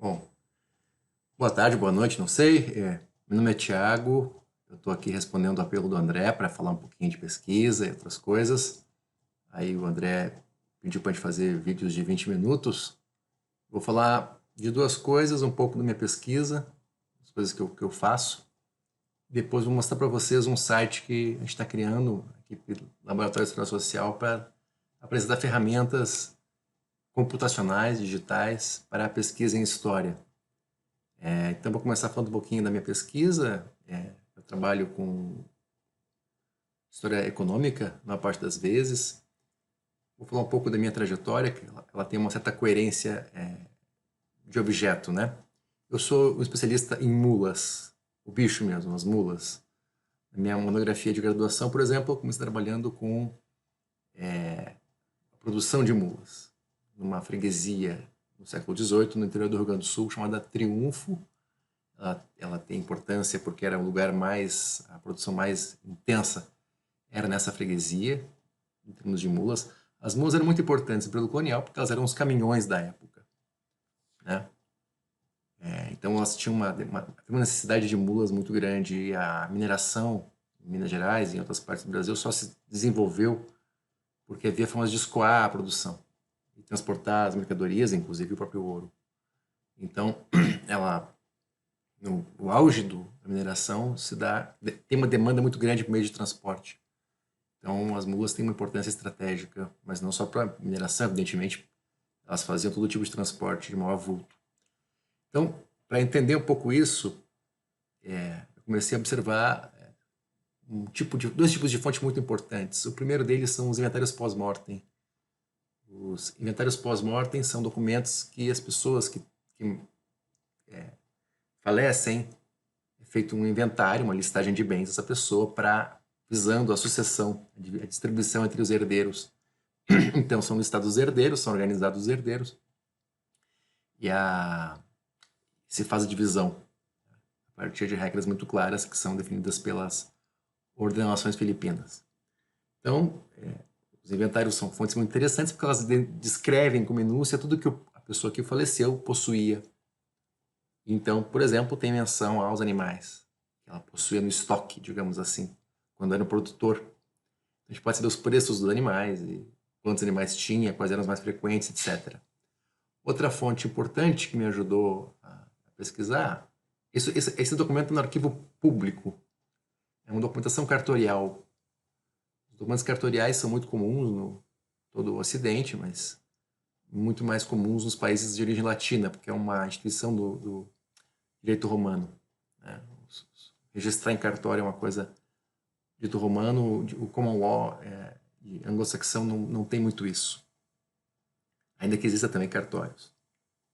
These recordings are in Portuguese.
Bom, boa tarde, boa noite, não sei. Meu nome é Thiago, eu estou aqui respondendo o apelo do André para falar um pouquinho de pesquisa e outras coisas. Aí o André pediu para a gente fazer vídeos de 20 minutos. Vou falar de duas coisas, um pouco da minha pesquisa, as coisas que eu faço. Depois vou mostrar para vocês um site que a gente está criando aqui pelo Laboratório de História Social para apresentar ferramentas computacionais, digitais, para a pesquisa em história. Então, vou começar falando um pouquinho da minha pesquisa. Eu trabalho com história econômica, na maior parte das vezes. Vou falar um pouco da minha trajetória, que ela tem uma certa coerência de objeto, né? Eu sou um especialista em mulas, o bicho mesmo, as mulas. Na minha monografia de graduação, por exemplo, eu comecei trabalhando com a produção de mulas, numa freguesia no século XVIII, no interior do Rio Grande do Sul, chamada Triunfo. Ela tem importância porque era o lugar mais, a produção mais intensa era nessa freguesia, em termos de mulas. As mulas eram muito importantes no período colonial porque elas eram os caminhões da época, né? Então elas tinham uma necessidade de mulas muito grande, e a mineração em Minas Gerais e em outras partes do Brasil só se desenvolveu porque havia formas de escoar a produção e transportar as mercadorias, inclusive o próprio ouro. Então, ela no auge da mineração tem uma demanda muito grande por meio de transporte. Então, as mulas têm uma importância estratégica, mas não só para mineração, evidentemente, elas faziam todo tipo de transporte de maior vulto. Então, para entender um pouco isso, eu comecei a observar dois tipos de fontes muito importantes. O primeiro deles são os inventários pós-mortem. Os inventários pós-mortem são documentos que as pessoas que falecem, é feito um inventário, uma listagem de bens dessa pessoa visando a sucessão, a distribuição entre os herdeiros. Então, são listados os herdeiros, são organizados os herdeiros, e se faz a divisão a partir de regras muito claras que são definidas pelas ordenações filipinas. Então, os inventários são fontes muito interessantes porque elas descrevem com minúcia tudo que a pessoa que faleceu possuía. Então, por exemplo, tem menção aos animais que ela possuía no estoque, digamos assim, quando era um produtor. A gente pode saber os preços dos animais, e quantos animais tinha, quais eram os mais frequentes, etc. Outra fonte importante que me ajudou a pesquisar, esse documento é no arquivo público, é uma documentação cartorial. Os documentos cartoriais são muito comuns no todo o Ocidente, mas muito mais comuns nos países de origem latina, porque é uma instituição do direito romano, né? Registrar em cartório é uma coisa direito romano, o common law de anglo-saxão não tem muito isso. Ainda que exista também cartórios,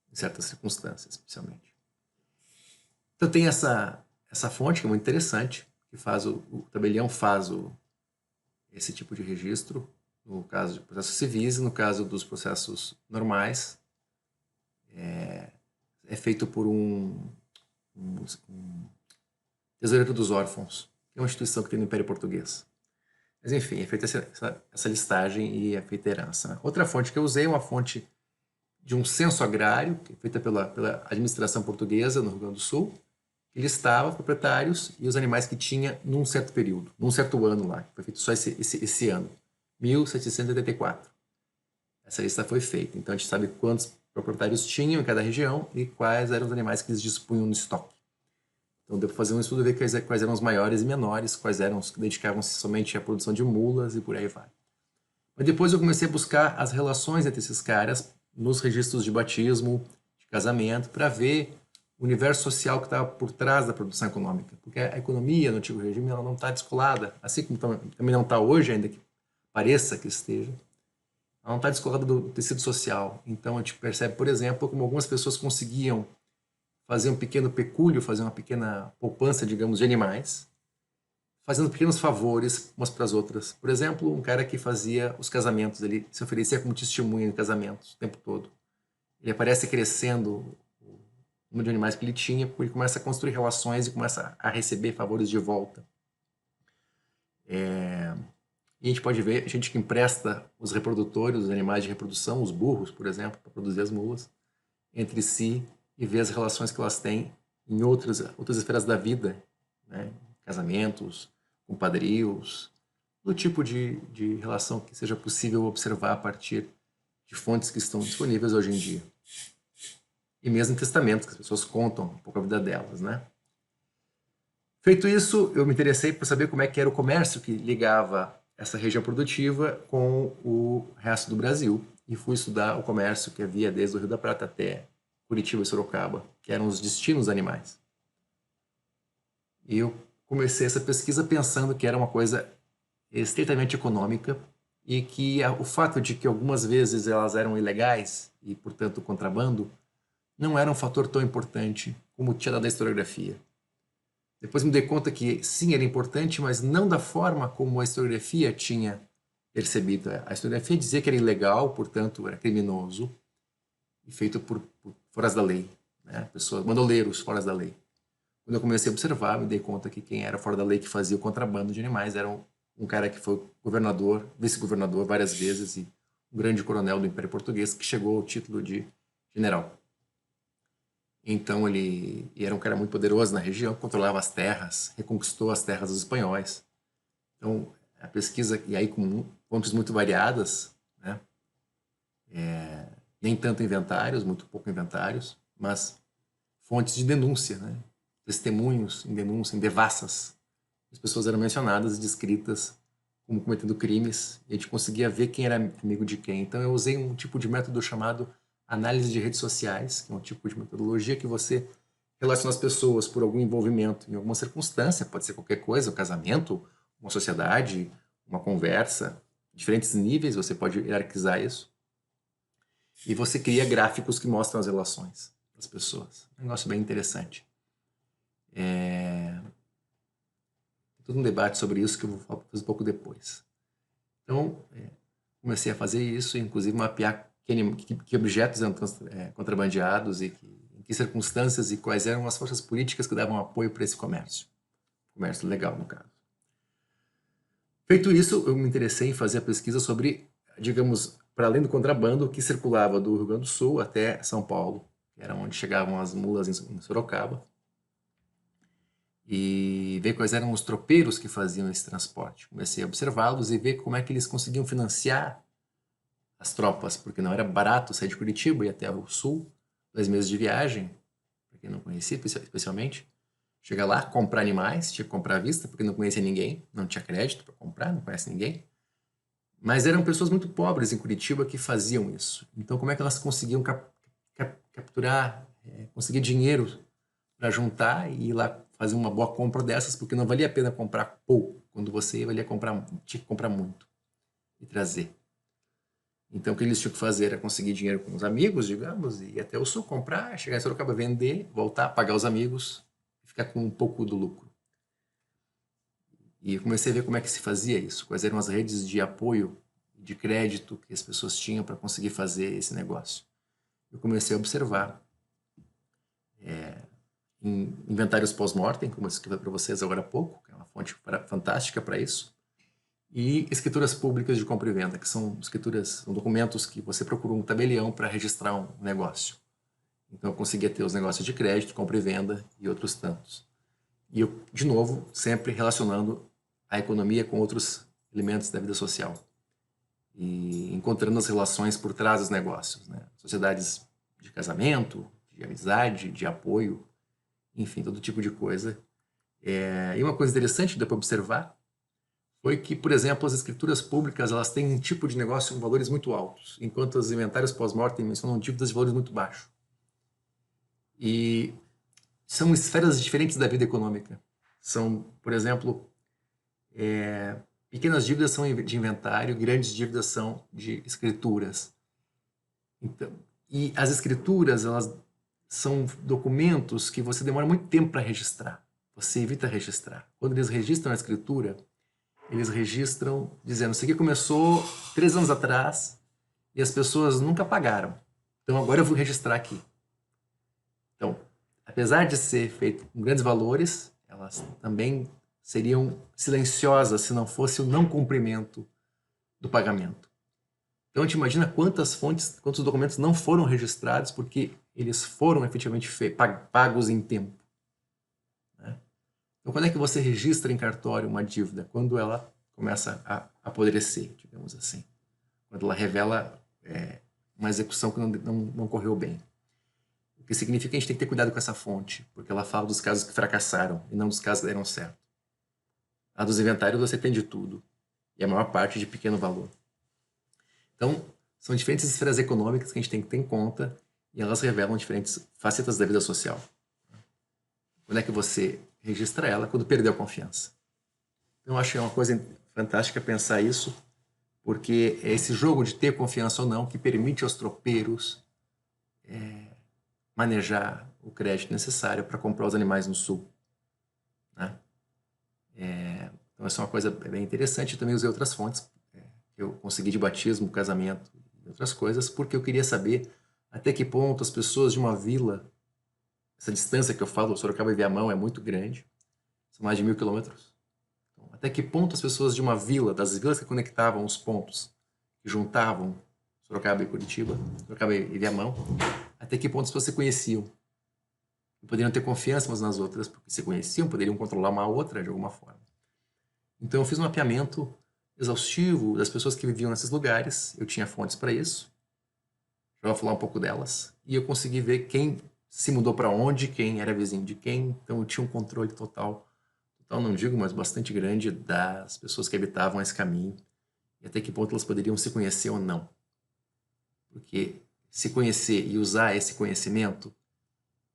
em certas circunstâncias, especialmente. Então tem essa fonte que é muito interessante, que faz o tabelião faz esse tipo de registro, no caso de processos civis, e no caso dos processos normais, é feito por um tesoureiro dos órfãos, que é uma instituição que tem no Império Português. Mas enfim, é feita essa listagem e é feita a herança, né? Outra fonte que eu usei é uma fonte de um censo agrário, que é feita pela administração portuguesa no Rio Grande do Sul, que listava proprietários e os animais que tinha num certo período, num certo ano lá, que foi feito só esse ano, 1784. Essa lista foi feita, então a gente sabe quantos proprietários tinham em cada região e quais eram os animais que eles dispunham no estoque. Então deu para fazer um estudo e ver quais eram os maiores e menores, quais eram os que dedicavam-se somente à produção de mulas e por aí vai. Mas depois eu comecei a buscar as relações entre esses caras nos registros de batismo, de casamento, para ver o universo social que estava por trás da produção econômica. Porque a economia no antigo regime ela não está descolada, assim como também não está hoje, ainda que pareça que esteja, ela não está descolada do tecido social. Então a gente percebe, por exemplo, como algumas pessoas conseguiam fazer um pequeno pecúlio, fazer uma pequena poupança, digamos, de animais, fazendo pequenos favores umas para as outras. Por exemplo, um cara que fazia os casamentos, ele se oferecia como testemunha em casamentos o tempo todo. Ele aparece crescendo o número de animais que ele tinha, porque ele começa a construir relações e começa a receber favores de volta. E a gente pode ver gente que empresta os reprodutores, os animais de reprodução, os burros, por exemplo, para produzir as mulas, entre si, e ver as relações que elas têm em outras esferas da vida, né? Casamentos, compadrios, do tipo de relação que seja possível observar a partir de fontes que estão disponíveis hoje em dia. E mesmo testamentos, que as pessoas contam um pouco a vida delas, né? Feito isso, eu me interessei por saber como é que era o comércio que ligava essa região produtiva com o resto do Brasil. E fui estudar o comércio que havia desde o Rio da Prata até Curitiba e Sorocaba, que eram os destinos animais. E eu comecei essa pesquisa pensando que era uma coisa estritamente econômica e que o fato de que algumas vezes elas eram ilegais e, portanto, contrabando, não era um fator tão importante como tinha dado a historiografia. Depois me dei conta que sim, era importante, mas não da forma como a historiografia tinha percebido. A historiografia dizia que era ilegal, portanto, era criminoso e feito por fora da lei, né? Pessoas, bandoleiros fora da lei. Quando eu comecei a observar, me dei conta que quem era fora da lei que fazia o contrabando de animais era um cara que foi governador, vice-governador várias vezes e um grande coronel do Império Português que chegou ao título de general. Então ele era um cara muito poderoso na região, controlava as terras, reconquistou as terras dos espanhóis. Então a pesquisa, e aí com fontes muito variadas, né? Nem tanto inventários, muito pouco inventários, mas fontes de denúncia, né? Testemunhos em denúncia, em devassas. As pessoas eram mencionadas e descritas como cometendo crimes, e a gente conseguia ver quem era amigo de quem. Então eu usei um tipo de método chamado análise de redes sociais, que é um tipo de metodologia que você relaciona as pessoas por algum envolvimento em alguma circunstância, pode ser qualquer coisa, um casamento, uma sociedade, uma conversa, diferentes níveis, você pode hierarquizar isso. E você cria gráficos que mostram as relações das pessoas. Um negócio bem interessante. Tem todo um debate sobre isso que eu vou falar um pouco depois. Então, comecei a fazer isso, inclusive mapear que objetos eram contrabandeados e em que circunstâncias e quais eram as forças políticas que davam apoio para esse comércio. Comércio legal, no caso. Feito isso, eu me interessei em fazer a pesquisa sobre, digamos, para além do contrabando, que circulava do Rio Grande do Sul até São Paulo, que era onde chegavam as mulas em Sorocaba, e ver quais eram os tropeiros que faziam esse transporte. Comecei a observá-los e ver como é que eles conseguiam financiar as tropas, porque não era barato sair de Curitiba e ir até o sul, 2 meses de viagem, para quem não conhecia especialmente. Chegar lá, comprar animais, tinha que comprar à vista, porque não conhecia ninguém, não tinha crédito para comprar, não conhece ninguém. Mas eram pessoas muito pobres em Curitiba que faziam isso. Então, como é que elas conseguiam capturar, conseguir dinheiro para juntar e ir lá fazer uma boa compra dessas, porque não valia a pena comprar pouco, quando você tinha que comprar muito e trazer. Então, o que eles tinham que fazer era conseguir dinheiro com os amigos, digamos, e ir até o sul comprar, chegar em Sorocaba, vender, voltar, pagar os amigos e ficar com um pouco do lucro. E eu comecei a ver como é que se fazia isso, quais eram as redes de apoio, de crédito que as pessoas tinham para conseguir fazer esse negócio. Eu comecei a observar em inventários pós-mortem, como eu escrevi para vocês agora há pouco, que é uma fonte fantástica para isso, e escrituras públicas de compra e venda, que são são documentos que você procura um tabelião para registrar um negócio. Então eu conseguia ter os negócios de crédito, compra e venda e outros tantos. E eu, de novo, sempre relacionando a economia com outros elementos da vida social e encontrando as relações por trás dos negócios, né? Sociedades de casamento, de amizade, de apoio, enfim, todo tipo de coisa. E uma coisa interessante que deu para observar foi que, por exemplo, as escrituras públicas elas têm um tipo de negócio com valores muito altos, enquanto os inventários pós-mortem mencionam dívidas de valores muito baixos. E são esferas diferentes da vida econômica. São, por exemplo, pequenas dívidas são de inventário, grandes dívidas são de escrituras. Então, e as escrituras, elas são documentos que você demora muito tempo para registrar. Você evita registrar. Quando eles registram a escritura, eles registram dizendo, isso aqui começou 3 anos atrás e as pessoas nunca pagaram. Então agora eu vou registrar aqui. Então, apesar de ser feito com grandes valores, elas também seriam silenciosas se não fosse o não cumprimento do pagamento. Então a gente imagina quantas fontes, quantos documentos não foram registrados porque eles foram efetivamente pagos em tempo. Né? Então, quando é que você registra em cartório uma dívida? Quando ela começa a apodrecer, digamos assim. Quando ela revela uma execução que não correu bem. O que significa que a gente tem que ter cuidado com essa fonte, porque ela fala dos casos que fracassaram e não dos casos que deram certo. A dos inventários você tem de tudo, e a maior parte de pequeno valor. Então, são diferentes esferas econômicas que a gente tem que ter em conta e elas revelam diferentes facetas da vida social. Quando é que você registra ela? Quando perdeu a confiança. Então, eu acho que é uma coisa fantástica pensar isso, porque é esse jogo de ter confiança ou não que permite aos tropeiros manejar o crédito necessário para comprar os animais no sul. Né? Então, essa é uma coisa bem interessante. Eu também usei outras fontes que eu consegui de batismo, casamento e outras coisas, porque eu queria saber até que ponto as pessoas de uma vila, essa distância que eu falo, Sorocaba e Viamão é muito grande, são mais de 1.000 quilômetros. Então, até que ponto as pessoas de uma vila, das vilas que conectavam os pontos, que juntavam Sorocaba e Curitiba, Sorocaba e Viamão, até que ponto as pessoas se conheciam. E poderiam ter confiança umas nas outras, porque se conheciam, poderiam controlar uma outra de alguma forma. Então eu fiz um mapeamento exaustivo das pessoas que viviam nesses lugares, eu tinha fontes para isso, já vou falar um pouco delas, e eu consegui ver quem se mudou para onde, quem era vizinho de quem, então eu tinha um controle total não digo, mas bastante grande das pessoas que habitavam esse caminho, e até que ponto elas poderiam se conhecer ou não. Porque se conhecer e usar esse conhecimento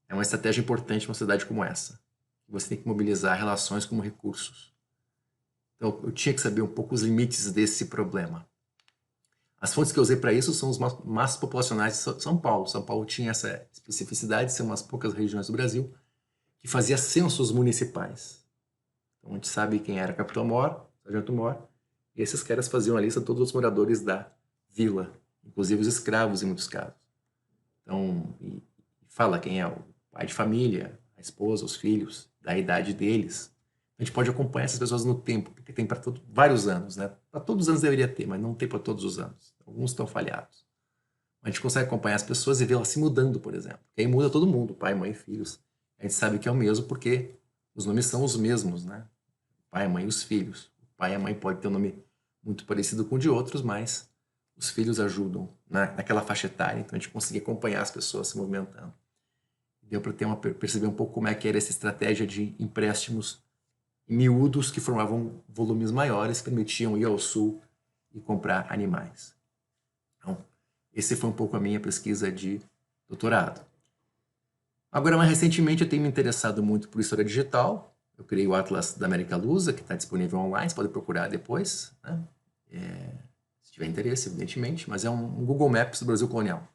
é uma estratégia importante numa cidade como essa. Você tem que mobilizar relações como recursos. Então, eu tinha que saber um pouco os limites desse problema. As fontes que eu usei para isso são os mapas populacionais de São Paulo. São Paulo tinha essa especificidade de ser umas poucas regiões do Brasil que fazia censos municipais. Então, a gente sabe quem era Capitão Mor, Sargento Mor, e esses caras faziam a lista de todos os moradores da vila, inclusive os escravos em muitos casos. Então, e fala quem é o pai de família, a esposa, os filhos, da idade deles. A gente pode acompanhar essas pessoas no tempo, porque tem para vários anos, né? Para todos os anos deveria ter, mas não tem para todos os anos. Alguns estão falhados. A gente consegue acompanhar as pessoas e vê-las se mudando, por exemplo. E aí muda todo mundo, pai, mãe, filhos. A gente sabe que é o mesmo porque os nomes são os mesmos, né? O pai, a mãe e os filhos. O pai e a mãe pode ter um nome muito parecido com o de outros, mas os filhos ajudam naquela faixa etária, então a gente conseguia acompanhar as pessoas se movimentando. Deu para perceber um pouco como é que era essa estratégia de empréstimos miúdos que formavam volumes maiores, permitiam ir ao sul e comprar animais. Então, esse foi um pouco a minha pesquisa de doutorado. Agora, mais recentemente, eu tenho me interessado muito por história digital. Eu criei o Atlas da América Lusa, que está disponível online, você pode procurar depois, né? Se tiver interesse, evidentemente, mas é um Google Maps do Brasil colonial.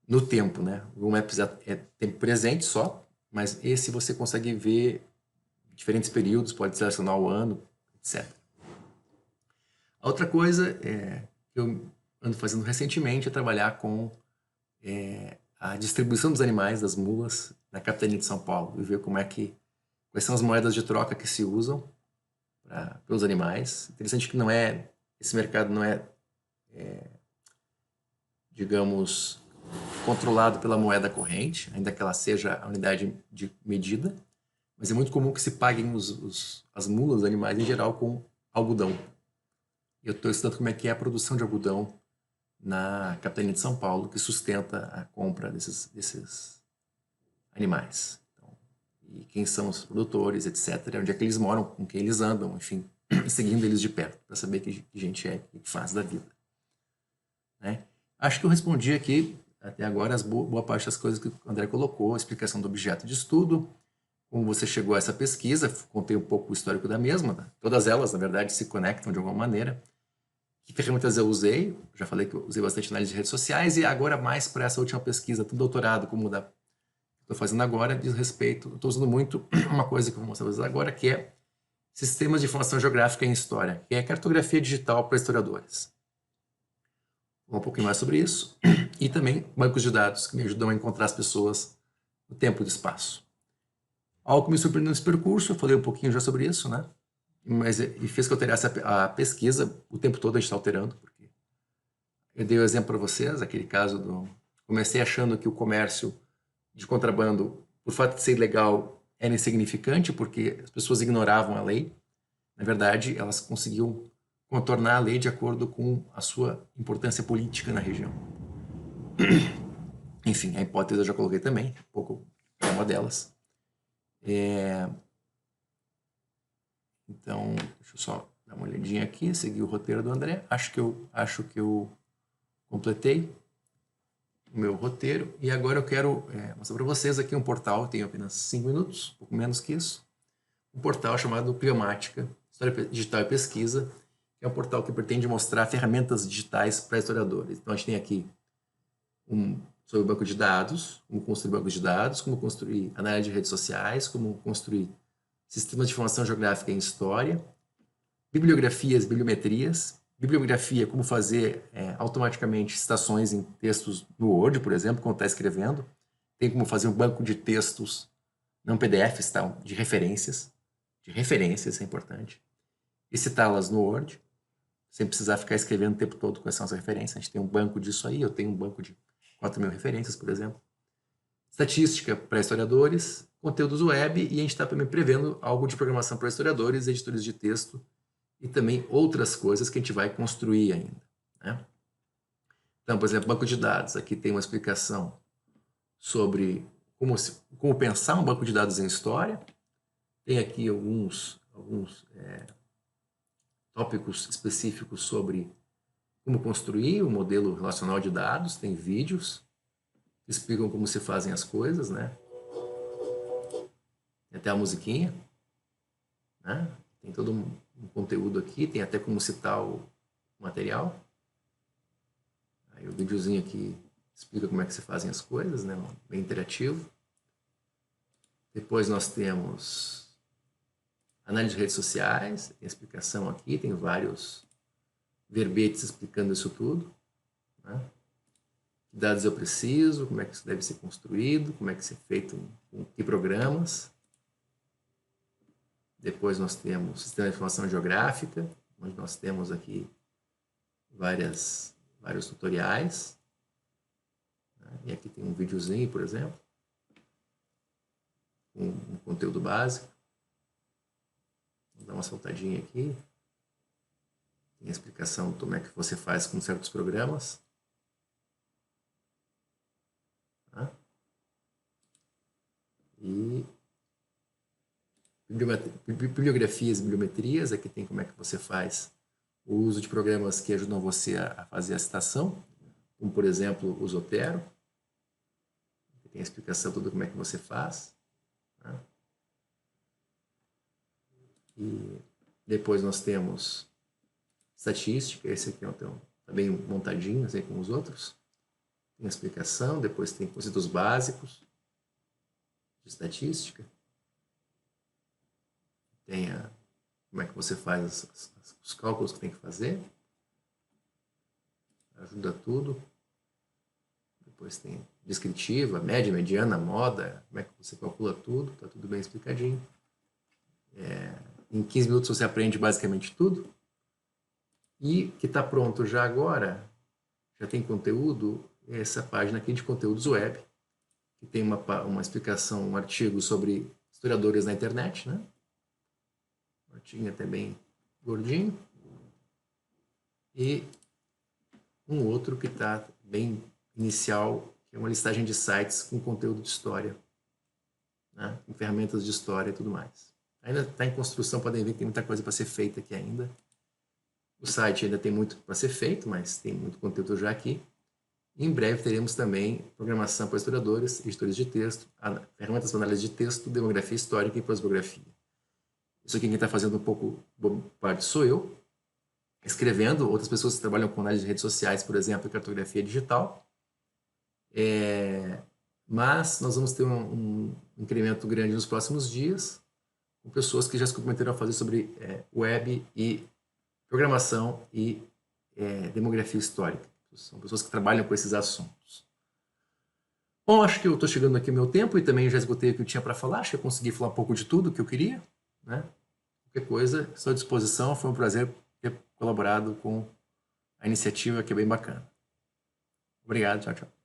No tempo, né? O Google Maps é tempo presente só, mas esse você consegue ver diferentes períodos, pode selecionar o ano, etc. A outra coisa que eu ando fazendo recentemente é trabalhar com a distribuição dos animais, das mulas, na capitania de São Paulo, e ver quais são as moedas de troca que se usam pelos animais. Interessante que esse mercado não é, digamos, controlado pela moeda corrente, ainda que ela seja a unidade de medida, mas é muito comum que se paguem as mulas, os animais em geral, com algodão. Eu estou estudando como é que é a produção de algodão na capitania de São Paulo, que sustenta a compra desses animais. Então, e quem são os produtores, etc., onde é que eles moram, com quem eles andam, enfim, seguindo eles de perto, para saber que gente é e que faz da vida. Né? Acho que eu respondi aqui, até agora, boa parte das coisas que o André colocou, a explicação do objeto de estudo, como você chegou a essa pesquisa, contei um pouco o histórico da mesma, né? Todas elas, na verdade, se conectam de alguma maneira. Que ferramentas eu usei? Já falei que eu usei bastante análise de redes sociais, e agora mais para essa última pesquisa, tanto doutorado como da que estou fazendo agora, diz respeito, estou usando muito uma coisa que eu vou mostrar para vocês agora, que é sistemas de informação geográfica em história, que é cartografia digital para historiadores. Um pouquinho mais sobre isso, e também bancos de dados, que me ajudam a encontrar as pessoas no tempo e no espaço. Algo que me surpreendeu nesse percurso, eu falei um pouquinho já sobre isso, né? E fez que eu alterasse a pesquisa, o tempo todo a gente está alterando, porque eu dei o exemplo para vocês, aquele caso Comecei achando que o comércio de contrabando, por fato de ser ilegal, era insignificante, porque as pessoas ignoravam a lei. Na verdade, elas conseguiam contornar a lei de acordo com a sua importância política na região. Enfim, a hipótese eu já coloquei também, um pouco é uma delas. Então, deixa eu só dar uma olhadinha aqui, seguir o roteiro do André. Acho que eu completei o meu roteiro. E agora eu quero mostrar para vocês aqui um portal, tenho apenas 5 minutos, um pouco menos que isso. Um portal chamado Cliomática, História Digital e Pesquisa, que é um portal que pretende mostrar ferramentas digitais para historiadores. Então a gente tem aqui sobre o banco de dados, como construir bancos de dados, como construir análise de redes sociais, como construir sistemas de informação geográfica em história, bibliografias, bibliometrias, bibliografia, como fazer automaticamente citações em textos no Word, por exemplo, quando está escrevendo. Tem como fazer um banco de textos, não PDFs, tá? De referências, é importante, e citá-las no Word, sem precisar ficar escrevendo o tempo todo quais são as referências. A gente tem um banco disso aí, eu tenho um banco de 4.000 referências, por exemplo. Estatística para historiadores, conteúdos web, e a gente está também prevendo algo de programação para historiadores, editores de texto, e também outras coisas que a gente vai construir ainda, né? Então, por exemplo, banco de dados. Aqui tem uma explicação sobre como pensar um banco de dados em história. Tem aqui alguns tópicos específicos sobre como construir um modelo relacional de dados. Tem vídeos que explicam como se fazem as coisas, né? Tem até a musiquinha, né? Tem todo um conteúdo aqui, tem até como citar o material. Aí o videozinho aqui explica como é que se fazem as coisas, né? Bem interativo. Depois nós temos análise de redes sociais, tem explicação aqui, tem vários verbetes explicando isso tudo, né? Que dados eu preciso, como é que isso deve ser construído, como é que isso é feito, com que programas. Depois nós temos sistema de informação geográfica, onde nós temos aqui vários tutoriais, né? E aqui tem um videozinho, por exemplo, com um conteúdo básico. Vou dar uma saltadinha aqui. Tem a explicação de como é que você faz com certos programas. Tá? E bibliografias e bibliometrias. Aqui tem como é que você faz o uso de programas que ajudam você a fazer a citação, como, por exemplo, o Zotero. Aqui tem a explicação toda como é que você faz. Tá? E depois nós temos estatística. Esse aqui está bem montadinho, assim como os outros. Tem a explicação, depois tem conceitos básicos de estatística. Tem como é que você faz os cálculos que tem que fazer. Ajuda tudo. Depois tem descritiva, média, mediana, moda, como é que você calcula tudo, está tudo bem explicadinho. Em 15 minutos você aprende basicamente tudo. E que está pronto já agora, já tem conteúdo, essa página aqui de conteúdos web, que tem uma explicação, um artigo sobre historiadores na internet, né? Um artigo até bem gordinho. E um outro que está bem inicial, que é uma listagem de sites com conteúdo de história, né? Com ferramentas de história e tudo mais. Ainda está em construção, podem ver que tem muita coisa para ser feita aqui ainda. O site ainda tem muito para ser feito, mas tem muito conteúdo já aqui. E em breve teremos também programação para historiadores, editores de texto, ferramentas para análise de texto, demografia histórica e prosopografia. Isso aqui quem está fazendo um pouco parte sou eu, escrevendo, outras pessoas que trabalham com análise de redes sociais, por exemplo, e cartografia digital. Mas nós vamos ter um incremento grande nos próximos dias, com pessoas que já se comprometeram a fazer sobre web e programação e demografia histórica. São pessoas que trabalham com esses assuntos. Bom, acho que eu estou chegando aqui no meu tempo e também já esgotei o que eu tinha para falar. Acho que eu consegui falar um pouco de tudo que eu queria, né? Qualquer coisa, estou à disposição. Foi um prazer ter colaborado com a iniciativa, que é bem bacana. Obrigado, tchau, tchau.